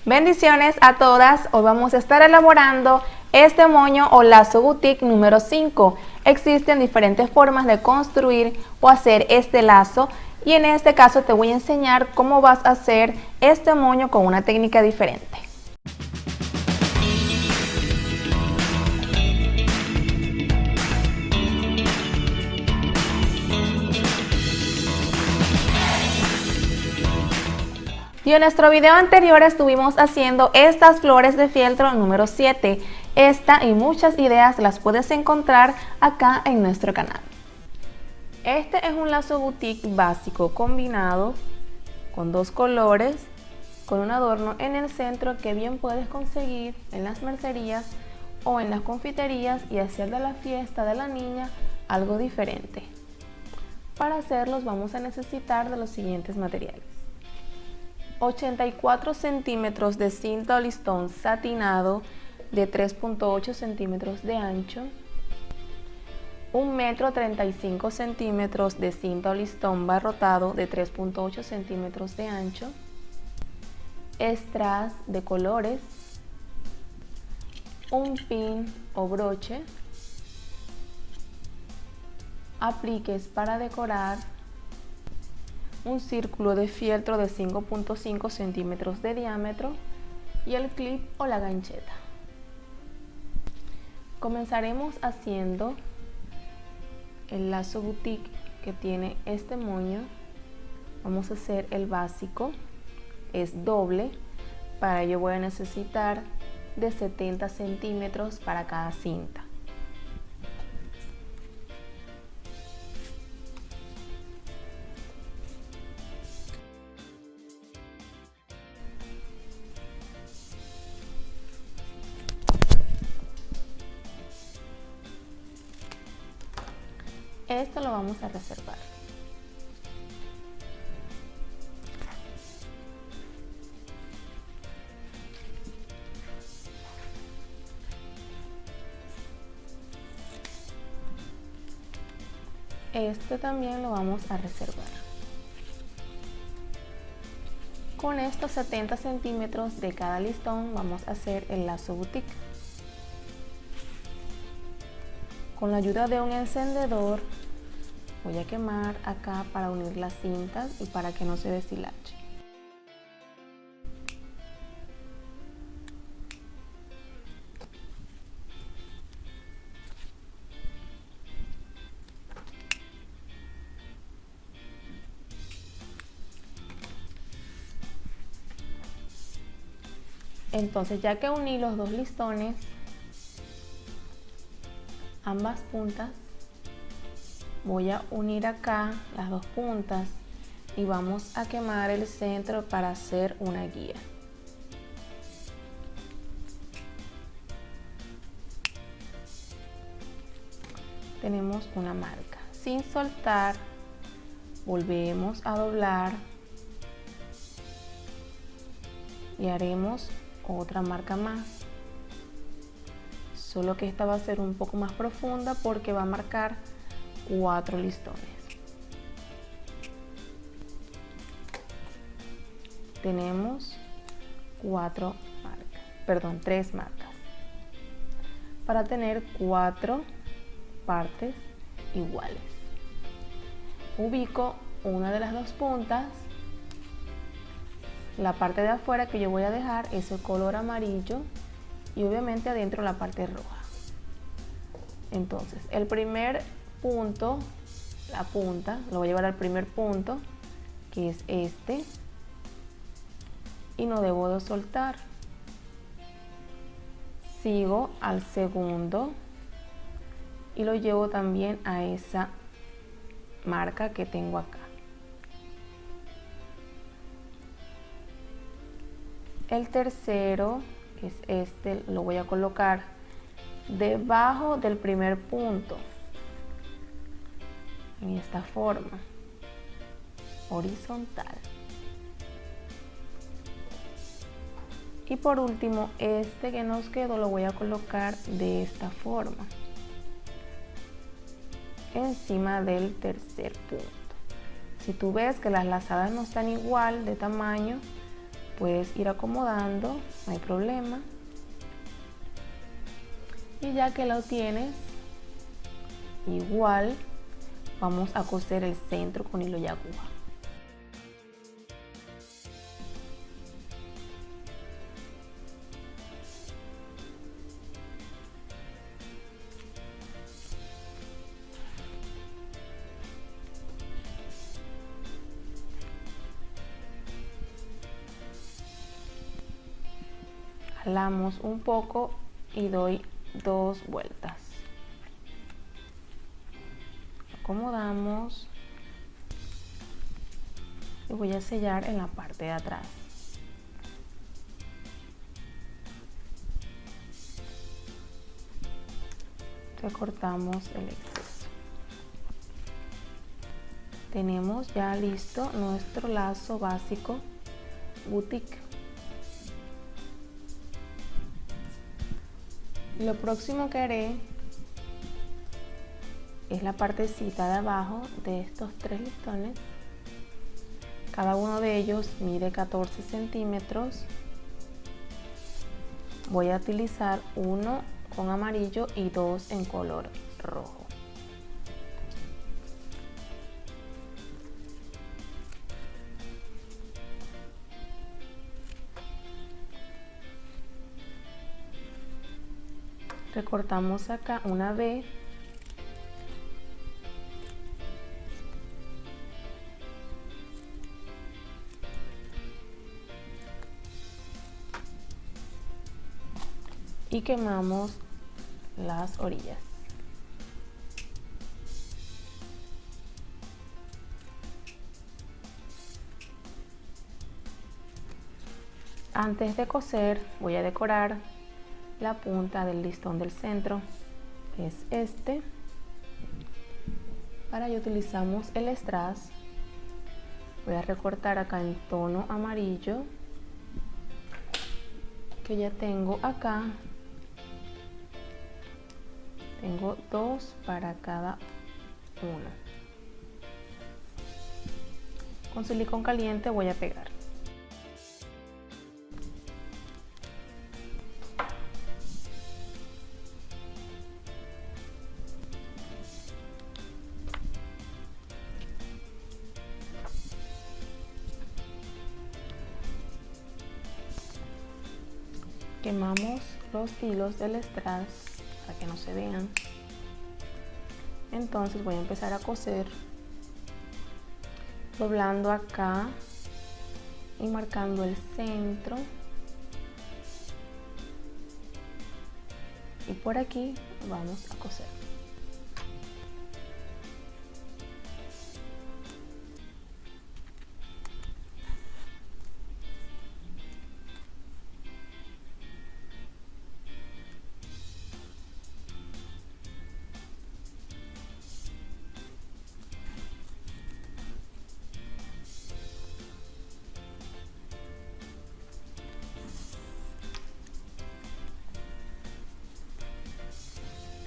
Bendiciones a todas, hoy vamos a estar elaborando este moño o lazo boutique número 5. Existen diferentes formas de construir o hacer este lazo y en este caso te voy a enseñar cómo vas a hacer este moño con una técnica diferente. Y en nuestro video anterior estuvimos haciendo estas flores de fieltro número 7. Esta y muchas ideas las puedes encontrar acá en nuestro canal. Este es un lazo boutique básico combinado con dos colores, con un adorno en el centro que bien puedes conseguir en las mercerías o en las confiterías y hacer de la fiesta de la niña algo diferente. Para hacerlos vamos a necesitar de los siguientes materiales: 84 centímetros de cinta o listón satinado de 3.8 centímetros de ancho, 1,35 m de cinta o listón barrotado de 3.8 centímetros de ancho, strass de colores, un pin o broche, apliques para decorar, un círculo de fieltro de 5.5 centímetros de diámetro y el clip o la gancheta. Comenzaremos haciendo el lazo boutique que tiene este moño. Vamos a hacer el básico, es doble, para ello voy a necesitar de 70 centímetros para cada cinta. Esto lo vamos a reservar. Este también lo vamos a reservar. Con estos 70 centímetros de cada listón vamos a hacer el lazo boutique. Con la ayuda de un encendedor voy a quemar acá para unir las cintas y para que no se deshilache. Entonces, ya que uní los dos listones, ambas puntas, voy a unir acá las dos puntas y vamos a quemar el centro para hacer una guía. Tenemos una marca. Sin soltar, volvemos a doblar y haremos otra marca más. Solo que esta va a ser un poco más profunda porque va a marcar 4 listones. Tenemos 3 marcas para tener 4 partes iguales. Ubico una de las dos puntas. La parte de afuera que yo voy a dejar es el color amarillo y obviamente adentro la parte roja. Entonces el primer punto, la punta, lo voy a llevar al primer punto, que es este, y no debo de soltar. Sigo al segundo y lo llevo también a esa marca que tengo acá. El tercero, que es este, lo voy a colocar debajo del primer punto, en esta forma, horizontal. Y por último, este que nos quedó lo voy a colocar de esta forma, encima del tercer punto. Si tú ves que las lazadas no están igual de tamaño, puedes ir acomodando, no hay problema. Y ya que lo tienes, igual vamos a coser el centro con hilo y aguja. Jalamos un poco y doy 2 vueltas. Acomodamos y voy a sellar en la parte de atrás. Recortamos el exceso. Tenemos ya listo nuestro lazo básico boutique. Lo próximo que haré es la partecita de abajo de estos 3 listones. Cada uno de ellos mide 14 centímetros. Voy a utilizar uno con amarillo y 2 en color rojo. Recortamos acá una V y quemamos las orillas. Antes de coser voy a decorar la punta del listón del centro, que es este. Para ello utilizamos el strass. Voy a recortar acá en tono amarillo, que ya tengo acá. Tengo 2 para cada uno. Con silicón caliente voy a pegar. Quemamos los hilos del strass para que no se vean. Entonces voy a empezar a coser doblando acá y marcando el centro, y por aquí vamos a coser.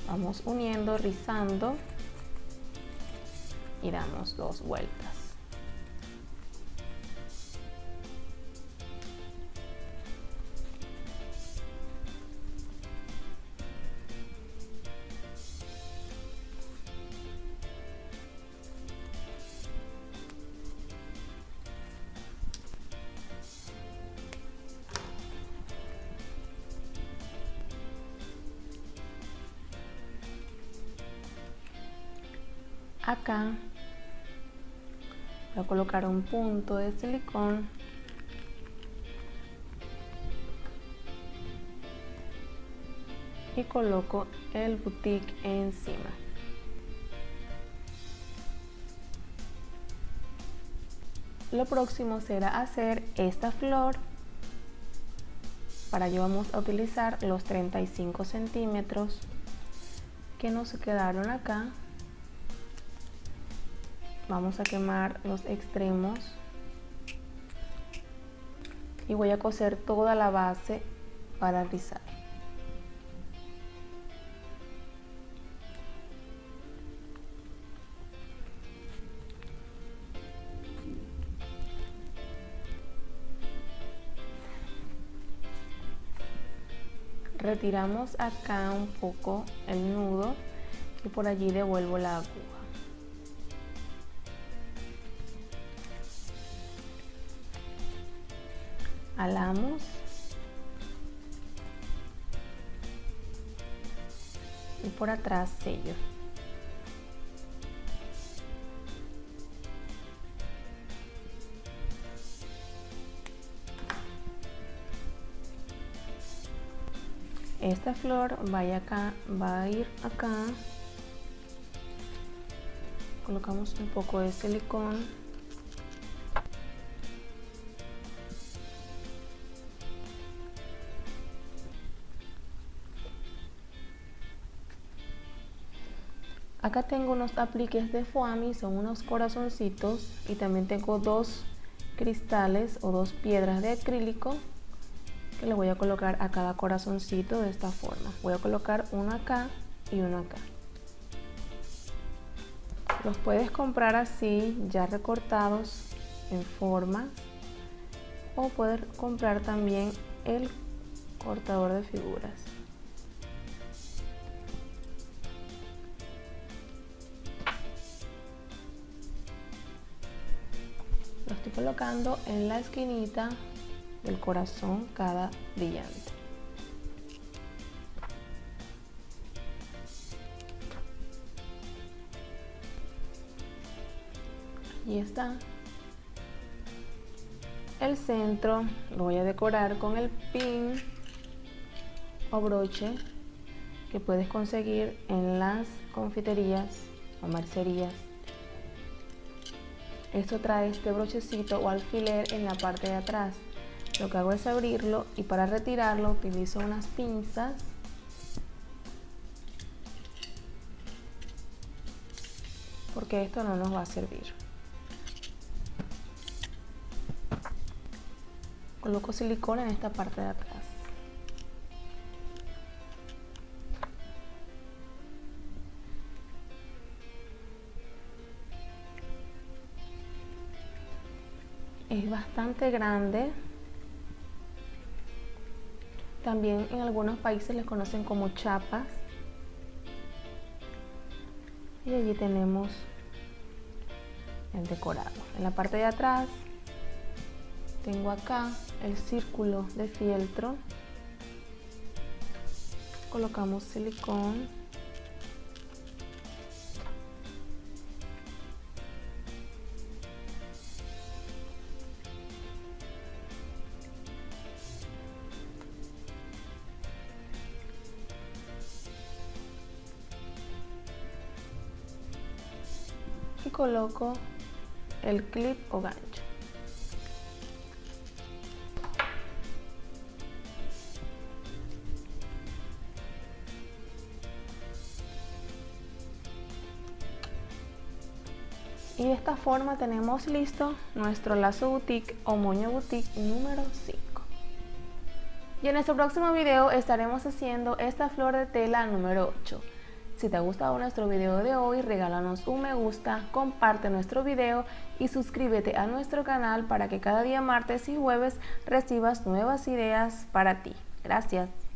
Vamos uniendo, rizando y damos 2 vueltas. Acá voy a colocar un punto de silicón y coloco el boutique encima. Lo próximo será hacer esta flor. Para ello vamos a utilizar los 35 centímetros que nos quedaron acá. Vamos a quemar los extremos y voy a coser toda la base para rizar. retiramos acá un poco el nudo y por allí devuelvo la aguja. Alamos y por atrás sello. Esta flor va a ir acá. Colocamos un poco de silicón. Acá tengo unos apliques de foamy, son unos corazoncitos, y también tengo dos cristales o dos piedras de acrílico que le voy a colocar a cada corazoncito de esta forma. Voy a colocar uno acá y uno acá. Los puedes comprar así ya recortados en forma, o puedes comprar también el cortador de figuras. Lo estoy colocando en la esquinita del corazón cada brillante. Allí está. El centro lo voy a decorar con el pin o broche que puedes conseguir en las confiterías o mercerías. Esto trae este brochecito o alfiler en la parte de atrás. Lo que hago es abrirlo, y para retirarlo utilizo unas pinzas porque esto no nos va a servir. Coloco silicona en esta parte de atrás. Es bastante grande. También en algunos países les conocen como chapas. Y allí tenemos el decorado. En la parte de atrás tengo acá el círculo de fieltro. Colocamos silicón. Y coloco el clip o gancho. Y de esta forma tenemos listo nuestro lazo boutique o moño boutique número 5. Y en nuestro próximo video estaremos haciendo esta flor de tela número 8. Si te ha gustado nuestro video de hoy, regálanos un me gusta, comparte nuestro video y suscríbete a nuestro canal para que cada día martes y jueves recibas nuevas ideas para ti. Gracias.